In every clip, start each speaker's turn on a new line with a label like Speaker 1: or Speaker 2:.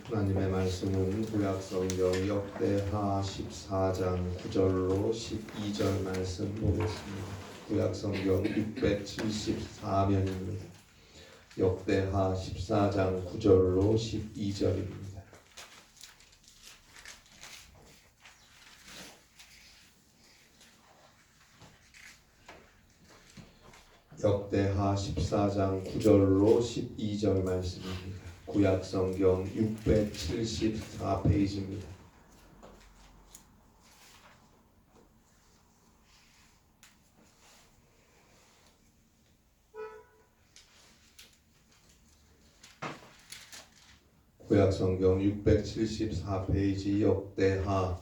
Speaker 1: 하나님의 말씀은 구약성경 역대하 14장 9절로 12절 말씀 보겠습니다. 구약성경 674면입니다. 역대하 14장 9절로 12절입니다. 역대하 14장 9절로 12절 말씀입니다. 구약성경 674페이지입니다. 구약성경 674페이지 역대하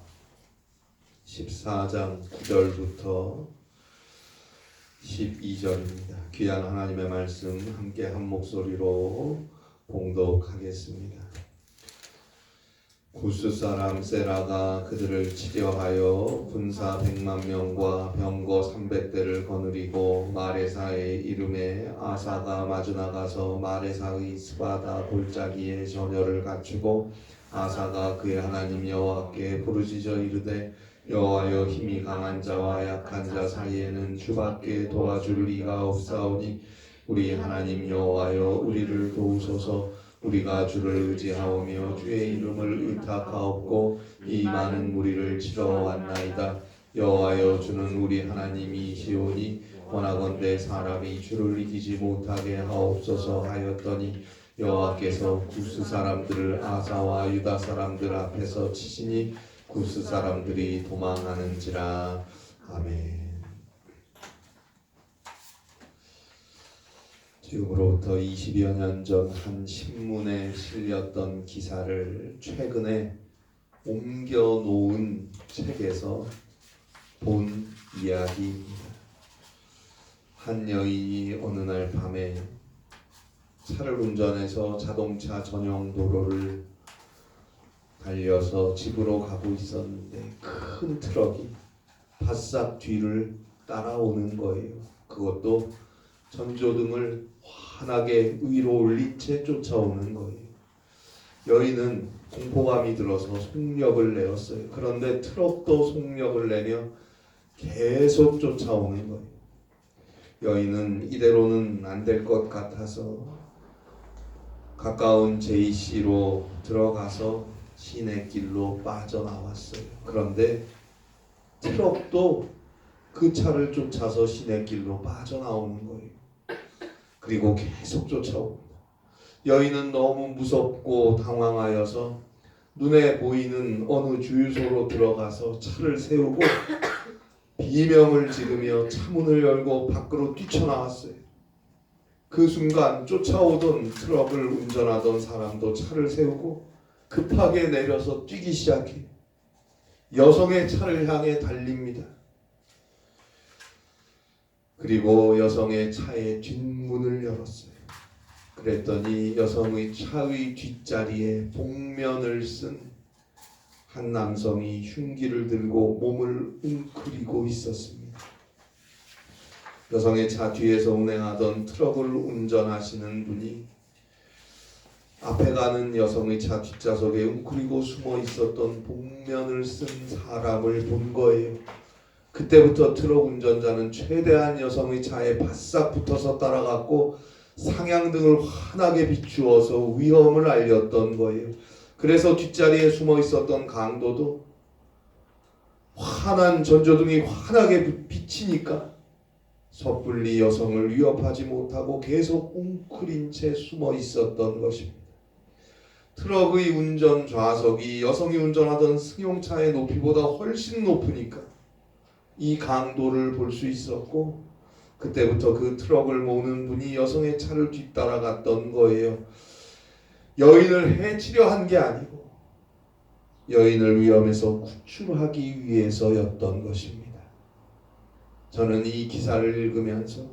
Speaker 1: 14장 9절부터 12절입니다. 귀한 하나님의 말씀 함께 한 목소리로 봉독하겠습니다. 구스 사람 세라가 그들을 치려하여 군사 100만 명과 병거 300대를 거느리고 마레사의 이름에 아사가 마주 나가서 마레사의 스바다 골짜기에 전열을 갖추고 아사가 그의 하나님 여호와께 부르짖어 이르되 여호와여 힘이 강한 자와 약한 자 사이에는 주밖에 도와줄 이가 없사오니 우리 하나님 여호와여 우리를 도우소서. 우리가 주를 의지하오며 주의 이름을 의탁하옵고 이 많은 무리를 치러 왔나이다. 여호와여 주는 우리 하나님이시오니 원하건대 사람이 주를 이기지 못하게 하옵소서 하였더니 여호와께서 구스 사람들을 아사와 유다 사람들 앞에서 치시니 구스 사람들이 도망하는지라. 아멘. 지금으로부터 20여 년 전 한 신문에 실렸던 기사를 최근에 옮겨 놓은 책에서 본 이야기입니다. 한 여인이 어느 날 밤에 차를 운전해서 자동차 전용 도로를 달려서 집으로 가고 있었는데 큰 트럭이 바싹 뒤를 따라오는 거예요. 그것도 전조등을 환하게 위로 올린 채 쫓아오는 거예요. 여인은 공포감이 들어서 속력을 내었어요. 그런데 트럭도 속력을 내며 계속 쫓아오는 거예요. 여인은 이대로는 안 될 것 같아서 가까운 JC로 들어가서 시내길로 빠져나왔어요. 그런데 트럭도 그 차를 쫓아서 시내길로 빠져나오는 거예요. 그리고 계속 쫓아옵니다. 여인은 너무 무섭고 당황하여서 눈에 보이는 어느 주유소로 들어가서 차를 세우고 비명을 지르며 차문을 열고 밖으로 뛰쳐나왔어요. 그 순간 쫓아오던 트럭을 운전하던 사람도 차를 세우고 급하게 내려서 뛰기 시작해요. 여성의 차를 향해 달립니다. 그리고 여성의 차의 뒷문을 열었어요. 그랬더니 여성의 차의 뒷자리에 복면을 쓴 한 남성이 흉기를 들고 몸을 웅크리고 있었습니다. 여성의 차 뒤에서 운행하던 트럭을 운전하시는 분이 앞에 가는 여성의 차 뒷좌석에 웅크리고 숨어 있었던 복면을 쓴 사람을 본 거예요. 그때부터 트럭 운전자는 최대한 여성의 차에 바싹 붙어서 따라갔고 상향등을 환하게 비추어서 위험을 알렸던 거예요. 그래서 뒷자리에 숨어 있었던 강도도 환한 전조등이 환하게 비치니까 섣불리 여성을 위협하지 못하고 계속 웅크린 채 숨어 있었던 것입니다. 트럭의 운전 좌석이 여성이 운전하던 승용차의 높이보다 훨씬 높으니까 이 강도를 볼 수 있었고 그때부터 그 트럭을 모는 분이 여성의 차를 뒤따라갔던 거예요. 여인을 해치려 한 게 아니고 여인을 위험에서 구출하기 위해서였던 것입니다. 저는 이 기사를 읽으면서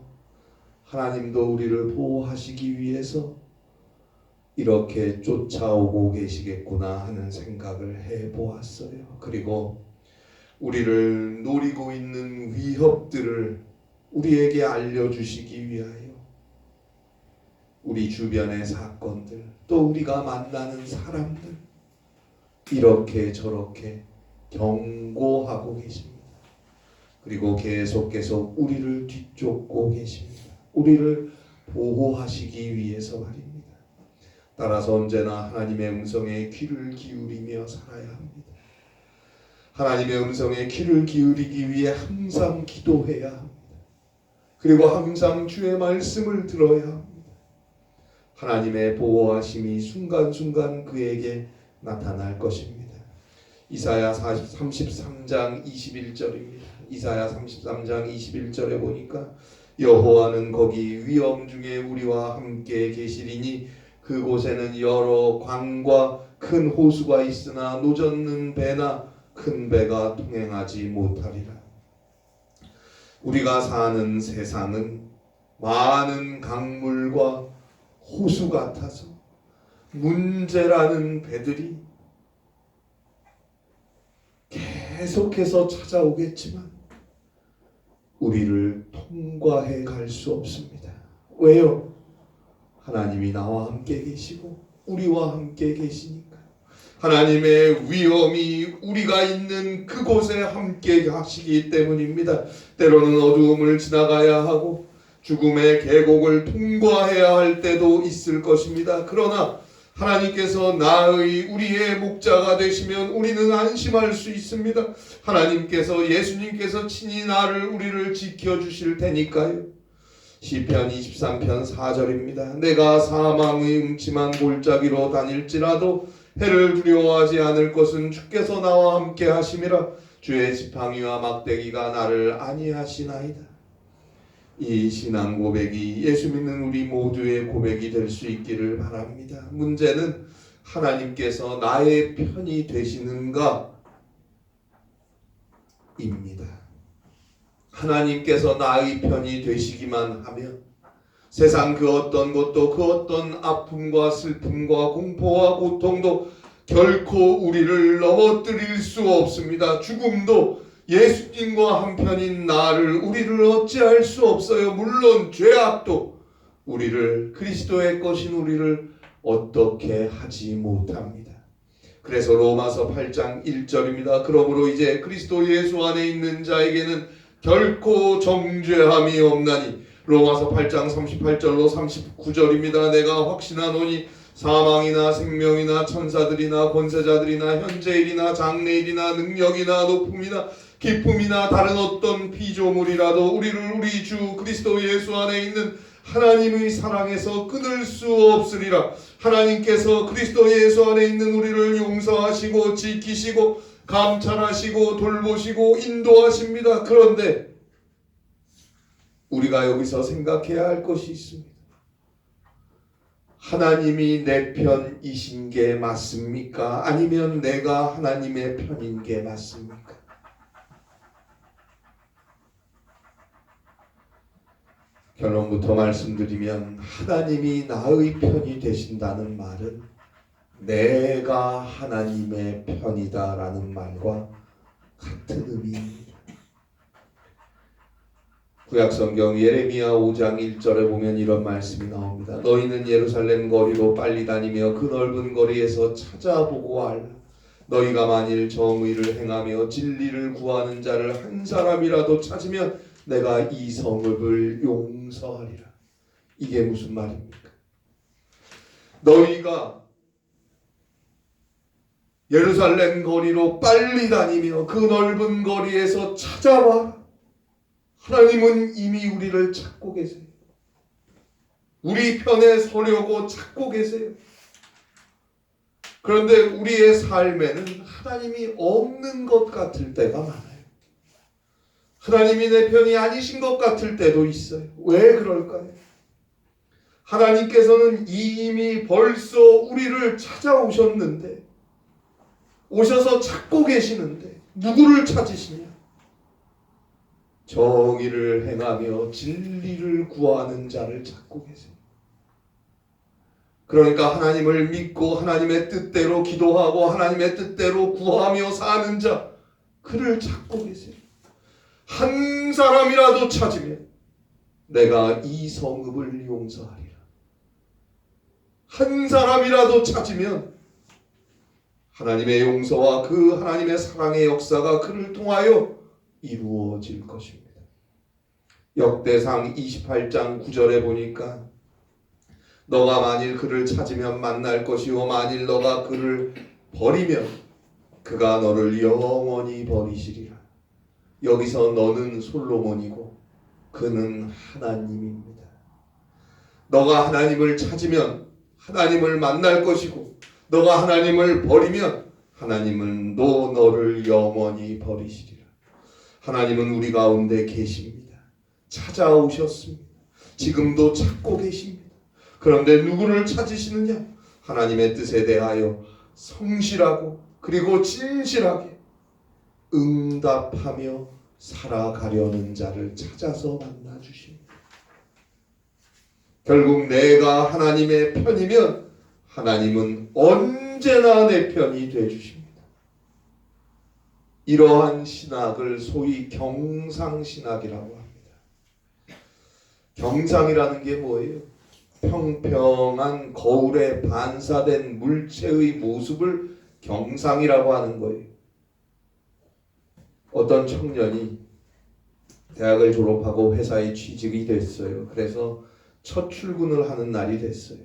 Speaker 1: 하나님도 우리를 보호하시기 위해서 이렇게 쫓아오고 계시겠구나 하는 생각을 해보았어요. 그리고 우리를 노리고 있는 위협들을 우리에게 알려주시기 위하여 우리 주변의 사건들, 또 우리가 만나는 사람들, 이렇게 저렇게 경고하고 계십니다. 그리고 계속 우리를 뒤쫓고 계십니다. 우리를 보호하시기 위해서 말입니다. 따라서 언제나 하나님의 음성에 귀를 기울이며 살아야 합니다. 하나님의 음성에 귀를 기울이기 위해 항상 기도해야 합니다. 그리고 항상 주의 말씀을 들어야 합니다. 하나님의 보호하심이 순간순간 그에게 나타날 것입니다. 이사야 33장 21절입니다. 이사야 33장 21절에 보니까 여호와는 거기 위엄 중에 우리와 함께 계시리니 그곳에는 여러 강과 큰 호수가 있으나 노젓는 배나 큰 배가 통행하지 못하리라. 우리가 사는 세상은 많은 강물과 호수 같아서 문제라는 배들이 계속해서 찾아오겠지만 우리를 통과해 갈 수 없습니다. 왜요? 하나님이 나와 함께 계시고 우리와 함께 계시니까. 하나님의 위엄이 우리가 있는 그곳에 함께 하시기 때문입니다. 때로는 어두움을 지나가야 하고 죽음의 계곡을 통과해야 할 때도 있을 것입니다. 그러나 하나님께서 우리의 목자가 되시면 우리는 안심할 수 있습니다. 하나님께서 예수님께서 친히 우리를 지켜주실 테니까요. 시편 23편 4절입니다. 내가 사망의 음침한 골짜기로 다닐지라도 해를 두려워하지 않을 것은 주께서 나와 함께 하심이라. 주의 지팡이와 막대기가 나를 안위하시나이다. 이 신앙 고백이 예수 믿는 우리 모두의 고백이 될 수 있기를 바랍니다. 문제는 하나님께서 나의 편이 되시는가 입니다. 하나님께서 나의 편이 되시기만 하면 세상 그 어떤 것도 그 어떤 아픔과 슬픔과 공포와 고통도 결코 우리를 넘어뜨릴 수 없습니다. 죽음도 예수님과 한편인 우리를 어찌할 수 없어요. 물론 죄악도 그리스도의 것인 우리를 어떻게 하지 못합니다. 그래서 로마서 8장 1절입니다. 그러므로 이제 그리스도 예수 안에 있는 자에게는 결코 정죄함이 없나니. 로마서 8장 38절로 39절입니다. 내가 확신하노니 사망이나 생명이나 천사들이나 권세자들이나 현재일이나 장래일이나 능력이나 높음이나 기쁨이나 다른 어떤 피조물이라도 우리를 우리 주 그리스도 예수 안에 있는 하나님의 사랑에서 끊을 수 없으리라. 하나님께서 그리스도 예수 안에 있는 우리를 용서하시고 지키시고 감찰하시고 돌보시고 인도하십니다. 그런데 우리가 여기서 생각해야 할 것이 있습니다. 하나님이 내 편이신 게 맞습니까? 아니면 내가 하나님의 편인 게 맞습니까? 결론부터 말씀드리면 하나님이 나의 편이 되신다는 말은 내가 하나님의 편이다라는 말과 같은 의미입니다. 구약성경 예레미야 5장 1절에 보면 이런 말씀이 나옵니다. 너희는 예루살렘 거리로 빨리 다니며 그 넓은 거리에서 찾아보고 알라. 너희가 만일 정의를 행하며 진리를 구하는 자를 한 사람이라도 찾으면 내가 이 성읍을 용서하리라. 이게 무슨 말입니까? 너희가 예루살렘 거리로 빨리 다니며 그 넓은 거리에서 찾아봐. 하나님은 이미 우리를 찾고 계세요. 우리 편에 서려고 찾고 계세요. 그런데 우리의 삶에는 하나님이 없는 것 같을 때가 많아요. 하나님이 내 편이 아니신 것 같을 때도 있어요. 왜 그럴까요? 하나님께서는 이미 벌써 우리를 찾아오셨는데, 오셔서 찾고 계시는데 누구를 찾으시냐? 정의를 행하며 진리를 구하는 자를 찾고 계세요. 그러니까 하나님을 믿고 하나님의 뜻대로 기도하고 하나님의 뜻대로 구하며 사는 자, 그를 찾고 계세요. 한 사람이라도 찾으면 내가 이 성읍을 용서하리라. 한 사람이라도 찾으면 하나님의 용서와 그 하나님의 사랑의 역사가 그를 통하여 이루어질 것입니다. 역대상 28장 9절에 보니까 너가 만일 그를 찾으면 만날 것이요 만일 너가 그를 버리면 그가 너를 영원히 버리시리라. 여기서 너는 솔로몬이고 그는 하나님입니다. 너가 하나님을 찾으면 하나님을 만날 것이고 너가 하나님을 버리면 하나님은 너를 영원히 버리시리라. 하나님은 우리 가운데 계십니다. 찾아오셨습니다. 지금도 찾고 계십니다. 그런데 누구를 찾으시느냐? 하나님의 뜻에 대하여 성실하고 그리고 진실하게 응답하며 살아가려는 자를 찾아서 만나 주십니다. 결국 내가 하나님의 편이면 하나님은 언제나 내 편이 돼 주십니다. 이러한 신학을 소위 경상신학이라고 합니다. 경상이라는 게 뭐예요? 평평한 거울에 반사된 물체의 모습을 경상이라고 하는 거예요. 어떤 청년이 대학을 졸업하고 회사에 취직이 됐어요. 그래서 첫 출근을 하는 날이 됐어요.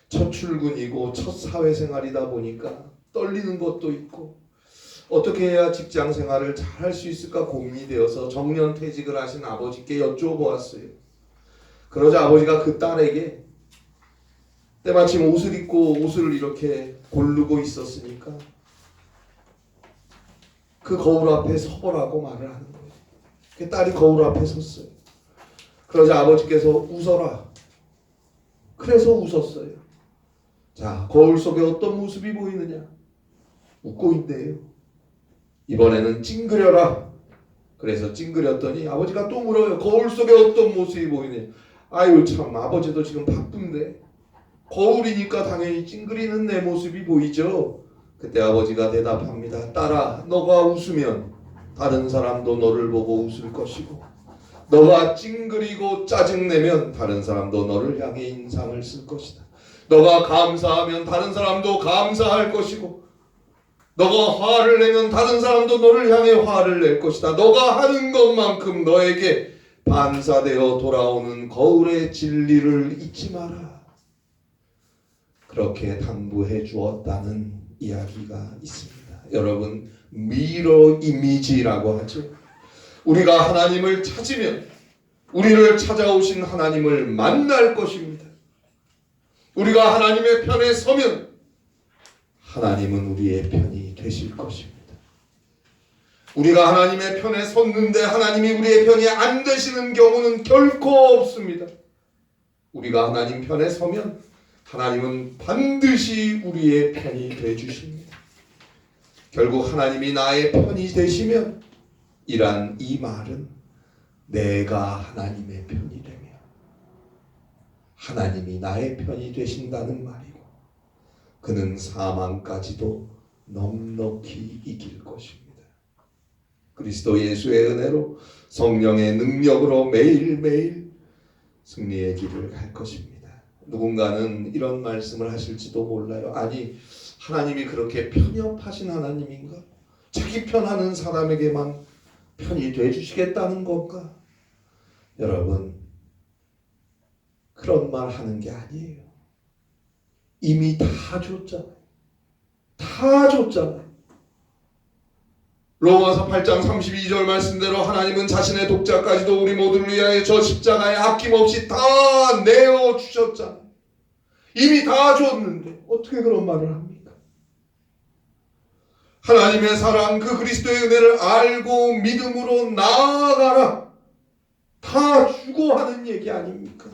Speaker 1: 첫 출근이고 첫 사회생활이다 보니까 떨리는 것도 있고 어떻게 해야 직장 생활을 잘 할 수 있을까 고민이 되어서 정년퇴직을 하신 아버지께 여쭤보았어요. 그러자 아버지가 그 딸에게 때마침 옷을 입고 옷을 이렇게 고르고 있었으니까 그 거울 앞에 서보라고 말을 하는 거예요. 그 딸이 거울 앞에 섰어요. 그러자 아버지께서 웃어라. 그래서 웃었어요. 자, 거울 속에 어떤 모습이 보이느냐? 웃고 있네요. 이번에는 찡그려라. 그래서 찡그렸더니 아버지가 또 물어요. 거울 속에 어떤 모습이 보이느냐? 아유 참, 아버지도 지금 바쁜데 거울이니까 당연히 찡그리는 내 모습이 보이죠. 그때 아버지가 대답합니다. 딸아, 너가 웃으면 다른 사람도 너를 보고 웃을 것이고 너가 찡그리고 짜증내면 다른 사람도 너를 향해 인상을 쓸 것이다. 너가 감사하면 다른 사람도 감사할 것이고 너가 화를 내면 다른 사람도 너를 향해 화를 낼 것이다. 너가 하는 것만큼 너에게 반사되어 돌아오는 거울의 진리를 잊지 마라. 그렇게 당부해 주었다는 이야기가 있습니다. 여러분, 미러 이미지라고 하죠. 우리가 하나님을 찾으면 우리를 찾아오신 하나님을 만날 것입니다. 우리가 하나님의 편에 서면 하나님은 우리의 편이 되실 것입니다. 우리가 하나님의 편에 섰는데 하나님이 우리의 편이 안 되시는 경우는 결코 없습니다. 우리가 하나님 편에 서면 하나님은 반드시 우리의 편이 돼 주십니다. 결국 하나님이 나의 편이 되시면 이란 이 말은 내가 하나님의 편이 되며 하나님이 나의 편이 되신다는 말이고 그는 사망까지도 넉넉히 이길 것입니다. 그리스도 예수의 은혜로 성령의 능력으로 매일매일 승리의 길을 갈 것입니다. 누군가는 이런 말씀을 하실지도 몰라요. 아니, 하나님이 그렇게 편협하신 하나님인가? 자기 편하는 사람에게만 편이 되주시겠다는 건가? 여러분, 그런 말 하는 게 아니에요. 이미 다 줬잖아요. 다 줬잖아요. 로마서 8장 32절 말씀대로 하나님은 자신의 독자까지도 우리 모두를 위하여 저 십자가에 아낌없이 다 내어주셨잖아요. 이미 다 줬는데 어떻게 그런 말을 합니까? 하나님의 사랑, 그 그리스도의 은혜를 알고 믿음으로 나아가라. 다 주고 하는 얘기 아닙니까?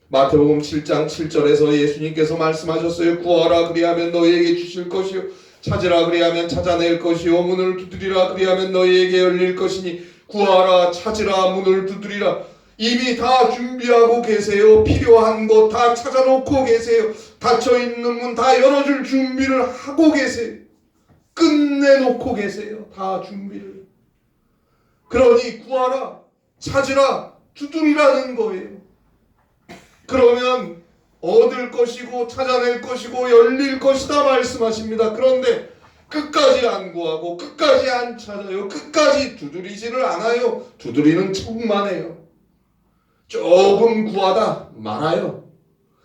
Speaker 1: 마태복음 7장 7절에서 예수님께서 말씀하셨어요. 구하라 그리하면 너희에게 주실 것이요 찾으라 그리하면 찾아낼 것이요 문을 두드리라 그리하면 너희에게 열릴 것이니 구하라 찾으라 문을 두드리라. 이미 다 준비하고 계세요. 필요한 것 다 찾아놓고 계세요. 닫혀있는 문 다 열어줄 준비를 하고 계세요. 끝내놓고 계세요. 다 준비를. 그러니 구하라 찾으라 두드리라는 거예요. 그러면 얻을 것이고 찾아낼 것이고 열릴 것이다 말씀하십니다. 그런데 끝까지 안 구하고 끝까지 안 찾아요. 끝까지 두드리지를 않아요. 두드리는 척만 해요. 조금 구하다 말아요.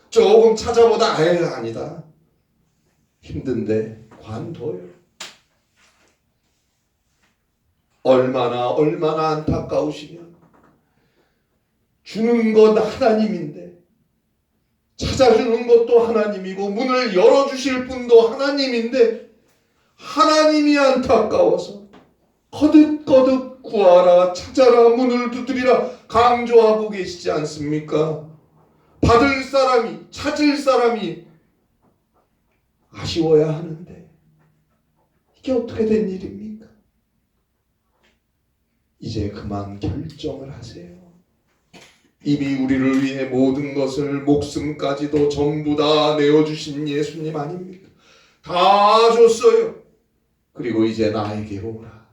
Speaker 1: 조금 찾아보다 아니다. 힘든데 관둬요. 얼마나 안타까우시면 주는 건 하나님인데 찾아주는 것도 하나님이고 문을 열어주실 분도 하나님인데 하나님이 안타까워서 거듭거듭 구하라 찾아라 문을 두드리라 강조하고 계시지 않습니까? 받을 사람이 찾을 사람이 아쉬워야 하는데 이게 어떻게 된 일입니까? 이제 그만 결정을 하세요. 이미 우리를 위해 모든 것을 목숨까지도 전부 다 내어주신 예수님 아닙니까? 다 줬어요. 그리고 이제 나에게 오라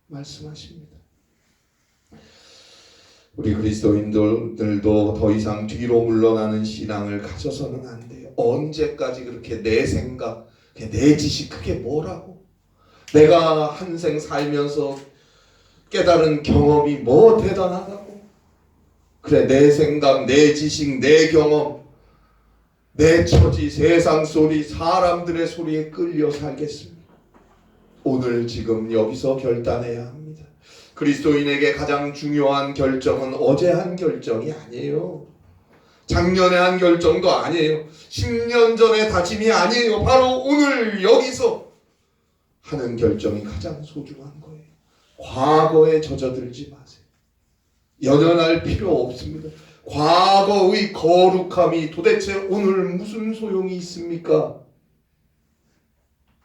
Speaker 1: 말씀하십니다. 우리 그리스도인들도 더 이상 뒤로 물러나는 신앙을 가져서는 안 돼요. 언제까지 그렇게 내 생각, 내 지식 그게 뭐라고? 내가 한 생 살면서 깨달은 경험이 뭐 대단하다고? 그래 내 생각, 내 지식, 내 경험, 내 처지, 세상 소리, 사람들의 소리에 끌려 살겠습니다. 오늘 지금 여기서 결단해야 합니다. 그리스도인에게 가장 중요한 결정은 어제 한 결정이 아니에요. 작년에 한 결정도 아니에요. 10년 전의 다짐이 아니에요. 바로 오늘 여기서 하는 결정이 가장 소중한 거예요. 과거에 젖어들지 마세요. 연연할 필요 없습니다. 과거의 거룩함이 도대체 오늘 무슨 소용이 있습니까?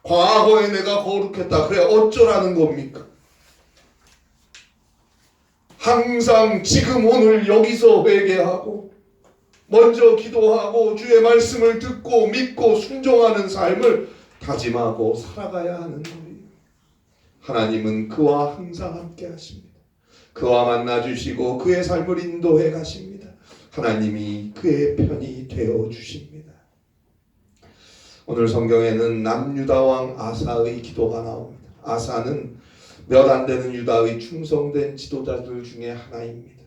Speaker 1: 과거에 내가 거룩했다. 그래 어쩌라는 겁니까? 항상 지금 오늘 여기서 회개하고 먼저 기도하고 주의 말씀을 듣고 믿고 순종하는 삶을 다짐하고 살아가야 하는 거예요. 하나님은 그와 항상 함께 하십니다. 그와 만나주시고 그의 삶을 인도해 가십니다. 하나님이 그의 편이 되어 주십니다. 오늘 성경에는 남유다 왕 아사의 기도가 나옵니다. 아사는 몇 안 되는 유다의 충성된 지도자들 중에 하나입니다.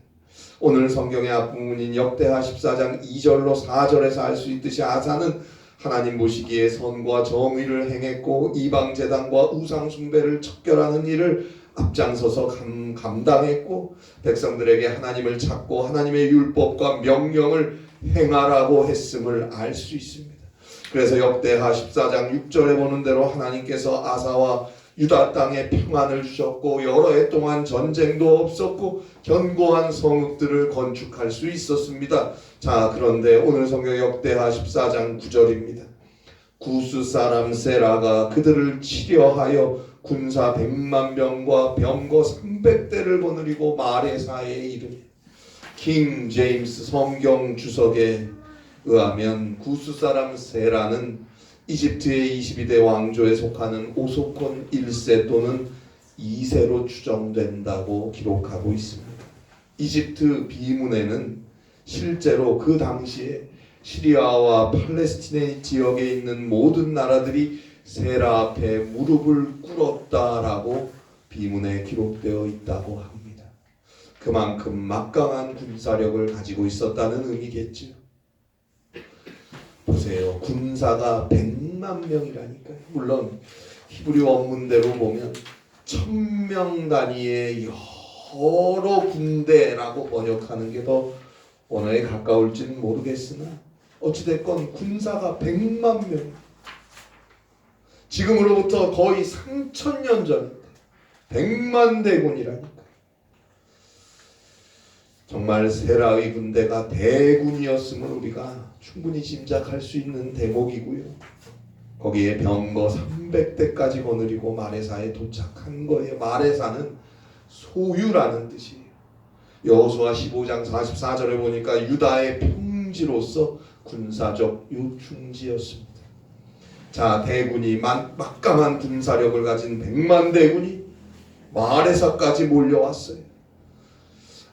Speaker 1: 오늘 성경의 앞부분인 역대하 14장 2절로 4절에서 알 수 있듯이 아사는 하나님 보시기에 선과 정의를 행했고 이방 제단과 우상 숭배를 척결하는 일을 앞장서서 감당했고 백성들에게 하나님을 찾고 하나님의 율법과 명령을 행하라고 했음을 알 수 있습니다. 그래서 역대하 14장 6절에 보는 대로 하나님께서 아사와 유다 땅에 평안을 주셨고 여러 해 동안 전쟁도 없었고 견고한 성읍들을 건축할 수 있었습니다. 자, 그런데 오늘 성경 역대하 14장 9절입니다. 구스 사람 세라가 그들을 치려하여 군사 100만 명과 병거 300대를 거느리고 마레사에 이르니 킹 제임스 성경 주석에 의하면 구스 사람 세라는 이집트의 22대 왕조에 속하는 오소콘 1세 또는 2세로 추정된다고 기록하고 있습니다. 이집트 비문에는 실제로 그 당시에 시리아와 팔레스티네 지역에 있는 모든 나라들이 세라 앞에 무릎을 꿇었다라고 비문에 기록되어 있다고 합니다. 그만큼 막강한 군사력을 가지고 있었다는 의미겠죠. 보세요. 군사가 100만 명이라니까요. 물론 히브리 원문대로 보면 1000명 단위의 여러 군대라고 번역하는 게 더 언어에 가까울지는 모르겠으나 어찌됐건 군사가 100만 명. 지금으로부터 거의 3000년 전인데 100만 대군이라니까. 정말 세라의 군대가 대군이었음을 우리가 충분히 짐작할 수 있는 대목이고요. 거기에 병거 300대까지 거느리고 마레사에 도착한 거예요. 마레사는 소유라는 뜻이에요. 여호수아 15장 44절에 보니까 유다의 평지로서 군사적 요충지였습니다. 자, 대군이 막강한 군사력을 가진 100만 대군이 마레사까지 몰려왔어요.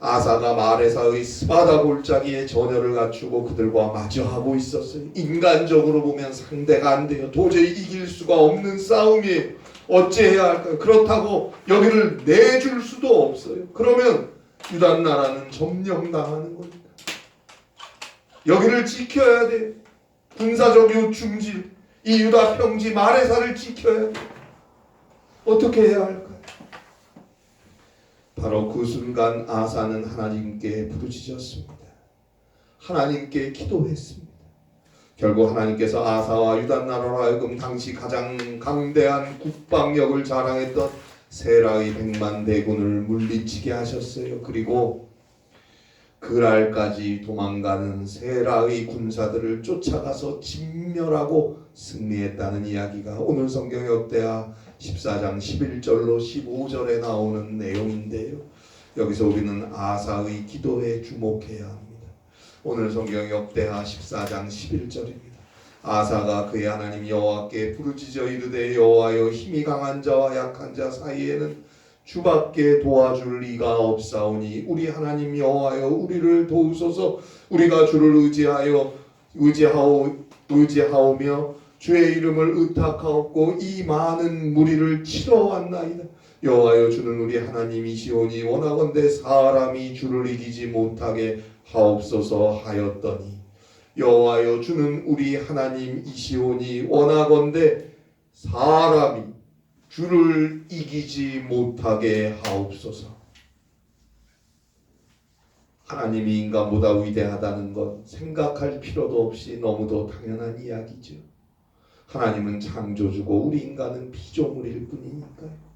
Speaker 1: 아사가 마레사의 스바다 골짜기에 전열을 갖추고 그들과 마주하고 있었어요. 인간적으로 보면 상대가 안 돼요. 도저히 이길 수가 없는 싸움이에요. 어찌해야 할까요? 그렇다고 여기를 내줄 수도 없어요. 그러면 유다 나라는 점령당하는 겁니다. 여기를 지켜야 돼요. 군사적 요충지, 이 유다 평지 마레사를 지켜야 돼요. 어떻게 해야 할까요? 바로 그 순간 아사는 하나님께 부르짖었습니다. 하나님께 기도했습니다. 결국 하나님께서 아사와 유다 나라로 하여금 당시 가장 강대한 국방력을 자랑했던 세라의 100만 대군을 물리치게 하셨어요. 그리고 그랄까지 도망가는 세라의 군사들을 쫓아가서 진멸하고 승리했다는 이야기가 오늘 성경 역대하 14장 11절로 15절에 나오는 내용인데요. 여기서 우리는 아사의 기도에 주목해야 합니다. 오늘 성경 역대하 14장 11절입니다. 아사가 그의 하나님 여호와께 부르짖어 이르되 여호와여 힘이 강한 자와 약한 자 사이에는 주밖에 도와줄 리가 없사오니 우리 하나님 여호와여 우리를 도우소서. 우리가 주를 의지하오며 주의 이름을 의탁하옵고 이 많은 무리를 치러 왔나이다. 여호와여 주는 우리 하나님이시오니 원하건대 사람이 주를 이기지 못하게 하옵소서 하였더니 여호와여 주는 우리 하나님이시오니 원하건대 사람이 주를 이기지 못하게 하옵소서. 하나님이 인간보다 위대하다는 것 생각할 필요도 없이 너무도 당연한 이야기죠. 하나님은 창조주고 우리 인간은 피조물일 뿐이니까요.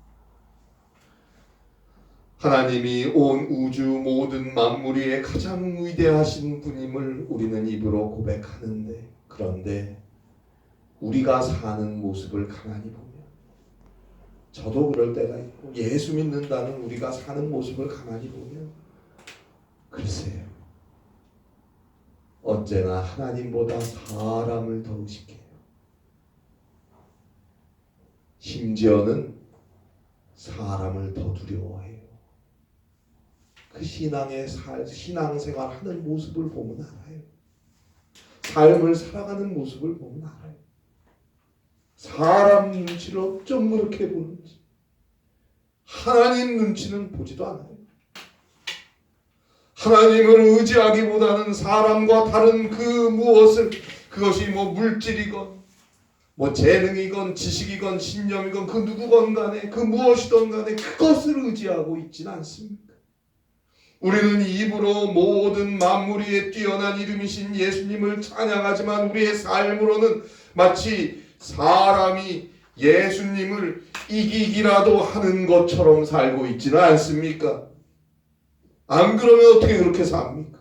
Speaker 1: 하나님이 온 우주 모든 만물 위에 가장 위대하신 분임을 우리는 입으로 고백하는데, 그런데 우리가 사는 모습을 가만히 보면, 저도 그럴 때가 있고 예수 믿는다는 우리가 사는 모습을 가만히 보면 글쎄요, 언제나 하나님보다 사람을 더 의식해요. 심지어는 사람을 더 두려워해요. 그 신앙생활 하는 모습을 보면 알아요. 삶을 살아가는 모습을 보면 알아요. 사람 눈치를 어쩜 그렇게 보는지. 하나님 눈치는 보지도 않아요. 하나님을 의지하기보다는 사람과 다른 그 무엇을, 그것이 물질이건 재능이건 지식이건 신념이건 그 누구건 간에 그 무엇이든 간에 그것을 의지하고 있지는 않습니까? 우리는 입으로 모든 만물 위에 뛰어난 이름이신 예수님을 찬양하지만 우리의 삶으로는 마치 사람이 예수님을 이기기라도 하는 것처럼 살고 있지는 않습니까? 안 그러면 어떻게 그렇게 삽니까?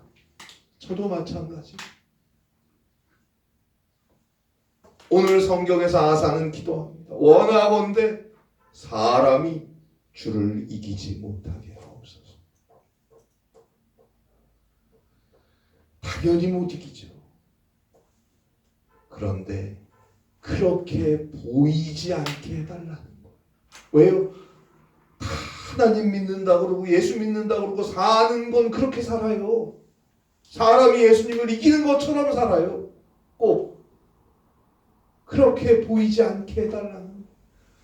Speaker 1: 저도 마찬가지입니다. 오늘 성경에서 아사는 기도합니다. 원하건대 사람이 주를 이기지 못하게 하옵소서. 당연히 못 이기죠. 그런데 그렇게 보이지 않게 해달라는 거예요. 왜요? 하나님 믿는다 그러고 예수 믿는다 그러고 사는 건 그렇게 살아요. 사람이 예수님을 이기는 것처럼 살아요. 꼭 그렇게 보이지 않게 해달라는 거예요.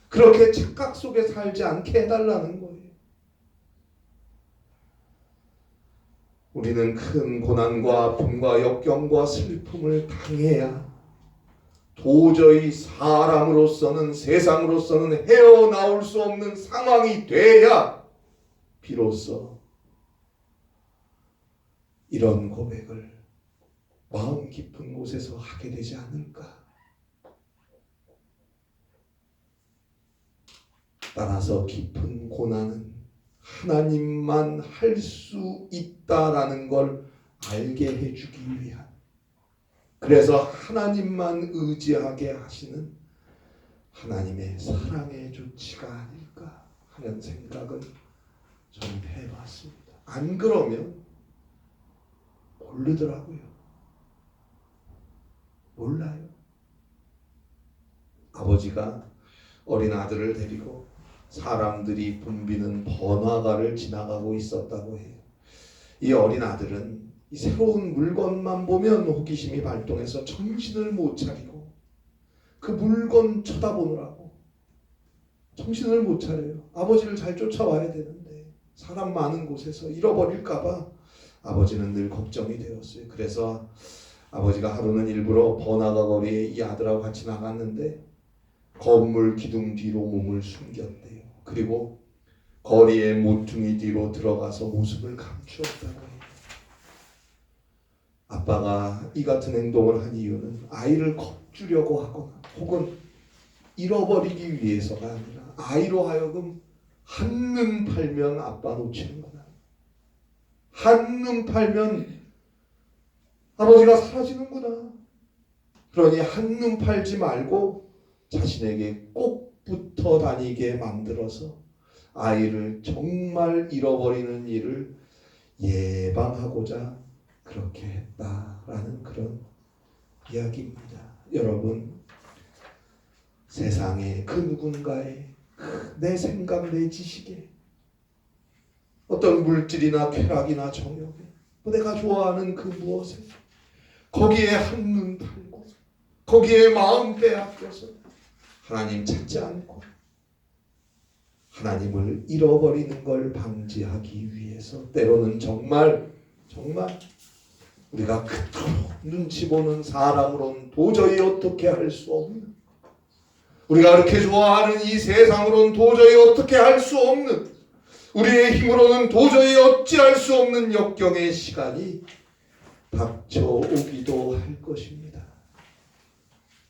Speaker 1: 그렇게 착각 속에 살지 않게 해달라는 거예요. 우리는 큰 고난과 아픔과 역경과 슬픔을 당해야 도저히 사람으로서는, 세상으로서는 헤어나올 수 없는 상황이 돼야 비로소 이런 고백을 마음 깊은 곳에서 하게 되지 않을까. 따라서 깊은 고난은 하나님만 할 수 있다라는 걸 알게 해주기 위한, 그래서 하나님만 의지하게 하시는 하나님의 사랑의 조치가 아닐까 하는 생각은 좀 해봤습니다. 안 그러면 모르더라고요. 몰라요. 아버지가 어린 아들을 데리고 사람들이 붐비는 번화가를 지나가고 있었다고 해요. 이 어린 아들은 이 새로운 물건만 보면 호기심이 발동해서 정신을 못 차리고 그 물건 쳐다보느라고 정신을 못 차려요. 아버지를 잘 쫓아와야 되는데 사람 많은 곳에서 잃어버릴까봐 아버지는 늘 걱정이 되었어요. 그래서 아버지가 하루는 일부러 번화가 거리에 이 아들하고 같이 나갔는데 건물 기둥 뒤로 몸을 숨겼대요. 그리고 거리의 모퉁이 뒤로 들어가서 모습을 감추었다고 해요. 아빠가 이 같은 행동을 한 이유는 아이를 겁주려고 하거나 혹은 잃어버리기 위해서가 아니라 아이로 하여금 한눈 팔면 아빠 놓치는구나. 한눈 팔면 아버지가 사라지는구나. 그러니 한눈 팔지 말고 자신에게 꼭 붙어 다니게 만들어서 아이를 정말 잃어버리는 일을 예방하고자 그렇게 했다라는 그런 이야기입니다. 여러분, 세상에 그 누군가의 내 생각, 내 지식에 어떤 물질이나 쾌락이나 정욕에 내가 좋아하는 그 무엇에 거기에 한눈 팔고 거기에 마음 빼앗겨서 하나님 찾지 않고 하나님을 잃어버리는 걸 방지하기 위해서 때로는 정말 우리가 그토록 눈치 보는 사람으로는 도저히 어떻게 할 수 없는, 우리가 그렇게 좋아하는 이 세상으로는 도저히 어떻게 할 수 없는, 우리의 힘으로는 도저히 어찌할 수 없는 역경의 시간이 닥쳐오기도 할 것입니다.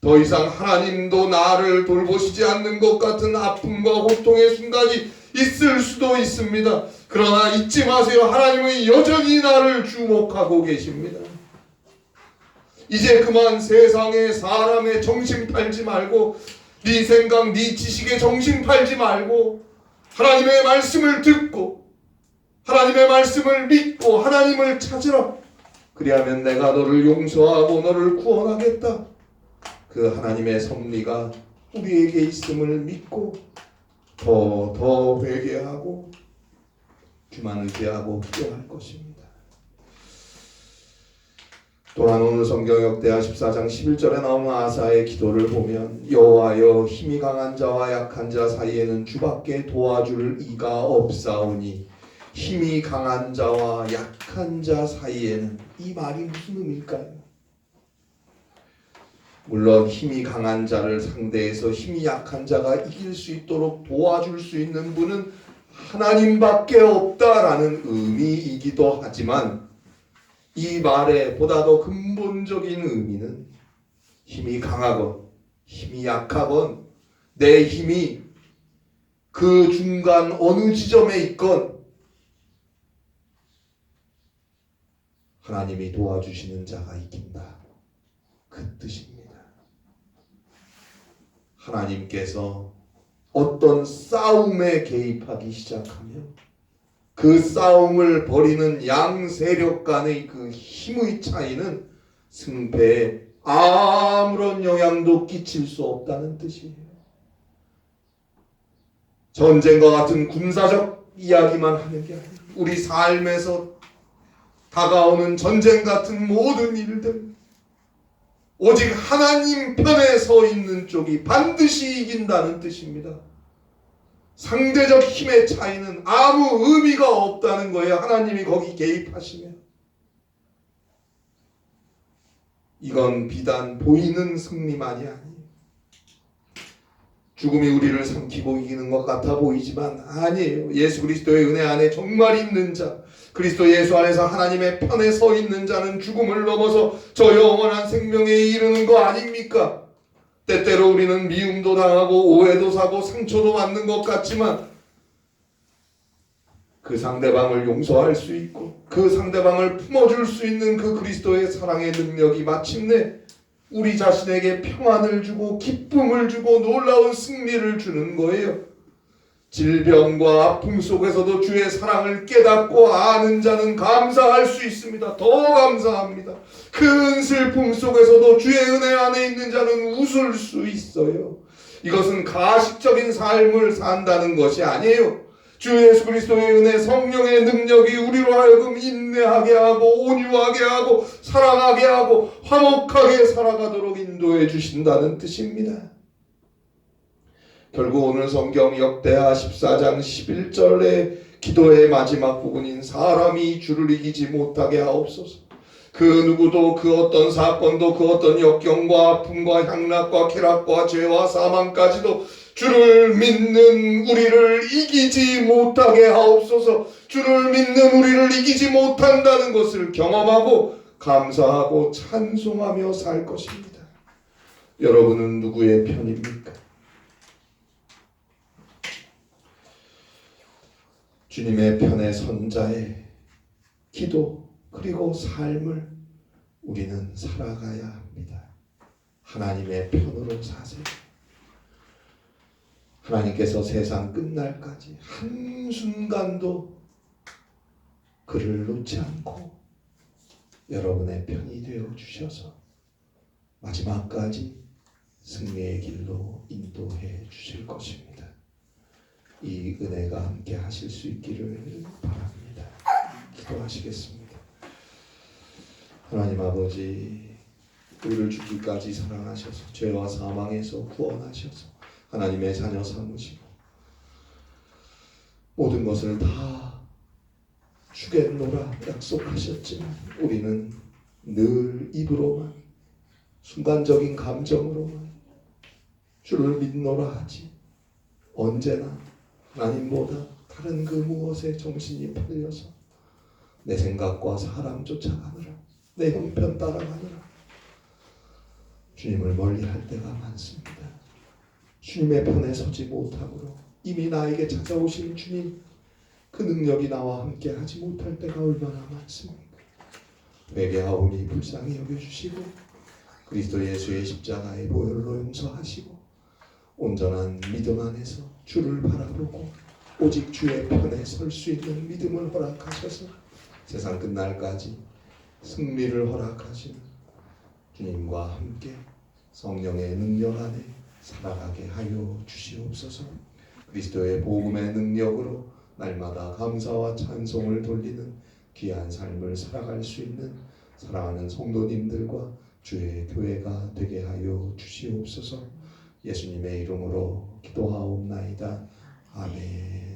Speaker 1: 더 이상 하나님도 나를 돌보시지 않는 것 같은 아픔과 고통의 순간이 있을 수도 있습니다. 그러나 잊지 마세요. 하나님은 여전히 나를 주목하고 계십니다. 이제 그만 세상에 사람의 정신 팔지 말고 네 생각, 네 지식에 정신 팔지 말고 하나님의 말씀을 듣고 하나님의 말씀을 믿고 하나님을 찾으라. 그리하면 내가 너를 용서하고 너를 구원하겠다. 그 하나님의 섭리가 우리에게 있음을 믿고 더 회개하고 주만 의지하고 기도할 것입니다. 또한 오늘 성경역대하 14장 11절에 나오는 아사의 기도를 보면 여호와여 힘이 강한 자와 약한 자 사이에는 주밖에 도와줄 이가 없사오니 힘이 강한 자와 약한 자 사이에는, 이 말이 무슨 의미일까요? 물론 힘이 강한 자를 상대해서 힘이 약한 자가 이길 수 있도록 도와줄 수 있는 분은 하나님밖에 없다라는 의미이기도 하지만 이 말의 보다 더 근본적인 의미는 힘이 강하건 힘이 약하건 내 힘이 그 중간 어느 지점에 있건 하나님이 도와주시는 자가 이긴다. 그 뜻입니다. 하나님께서 어떤 싸움에 개입하기 시작하면 그 싸움을 벌이는 양 세력 간의 그 힘의 차이는 승패에 아무런 영향도 끼칠 수 없다는 뜻이에요. 전쟁과 같은 군사적 이야기만 하는 게 아니에요. 우리 삶에서 다가오는 전쟁 같은 모든 일들, 오직 하나님 편에 서 있는 쪽이 반드시 이긴다는 뜻입니다. 상대적 힘의 차이는 아무 의미가 없다는 거예요. 하나님이 거기 개입하시면. 이건 비단 보이는 승리만이 아니에요. 죽음이 우리를 삼키고 이기는 것 같아 보이지만 아니에요. 예수 그리스도의 은혜 안에 정말 있는 자, 그리스도 예수 안에서 하나님의 편에 서 있는 자는 죽음을 넘어서 저 영원한 생명에 이르는 거 아닙니까? 때때로 우리는 미움도 당하고 오해도 사고 상처도 받는 것 같지만 그 상대방을 용서할 수 있고 그 상대방을 품어줄 수 있는 그 그리스도의 사랑의 능력이 마침내 우리 자신에게 평안을 주고 기쁨을 주고 놀라운 승리를 주는 거예요. 질병과 아픔 속에서도 주의 사랑을 깨닫고 아는 자는 감사할 수 있습니다. 더 감사합니다. 큰 슬픔 속에서도 주의 은혜 안에 있는 자는 웃을 수 있어요. 이것은 가식적인 삶을 산다는 것이 아니에요. 주 예수 그리스도의 은혜 성령의 능력이 우리로 하여금 인내하게 하고 온유하게 하고 사랑하게 하고 화목하게 살아가도록 인도해 주신다는 뜻입니다. 결국 오늘 성경 역대하 14장 11절의 기도의 마지막 부분인 사람이 주를 이기지 못하게 하옵소서. 그 누구도 그 어떤 사건도 그 어떤 역경과 아픔과 향락과 쾌락과 죄와 사망까지도 주를 믿는 우리를 이기지 못하게 하옵소서. 주를 믿는 우리를 이기지 못한다는 것을 경험하고 감사하고 찬송하며 살 것입니다. 여러분은 누구의 편입니까? 주님의 편에 선 자의 기도 그리고 삶을 우리는 살아가야 합니다. 하나님의 편으로 사세요. 하나님께서 세상 끝날까지 한순간도 그를 놓지 않고 여러분의 편이 되어 주셔서 마지막까지 승리의 길로 인도해 주실 것입니다. 이 은혜가 함께 하실 수 있기를 바랍니다. 기도하시겠습니다. 하나님 아버지, 우리를 죽기까지 사랑하셔서 죄와 사망에서 구원하셔서 하나님의 자녀 삼으시고 모든 것을 다 주겠노라 약속하셨지만 우리는 늘 입으로만 순간적인 감정으로만 주를 믿노라 하지 언제나 하나님보다 다른 그 무엇에 정신이 팔려서 내 생각과 사람 쫓아가느라 내 형편 따라가느라 주님을 멀리할 때가 많습니다. 주님의 편에 서지 못함으로 이미 나에게 찾아오신 주님 그 능력이 나와 함께 하지 못할 때가 얼마나 많습니까? 회개하오니 불쌍히 여겨주시고 그리스도 예수의 십자가의 보혈로 용서하시고 온전한 믿음 안에서 주를 바라보고 오직 주의 편에 설 수 있는 믿음을 허락하셔서 세상 끝날까지 승리를 허락하시는 주님과 함께 성령의 능력 안에 살아가게 하여 주시옵소서. 그리스도의 복음의 능력으로 날마다 감사와 찬송을 돌리는 귀한 삶을 살아갈 수 있는 사랑하는 성도님들과 주의 교회가 되게 하여 주시옵소서. 예수님의 이름으로 기도하옵나이다. 아멘.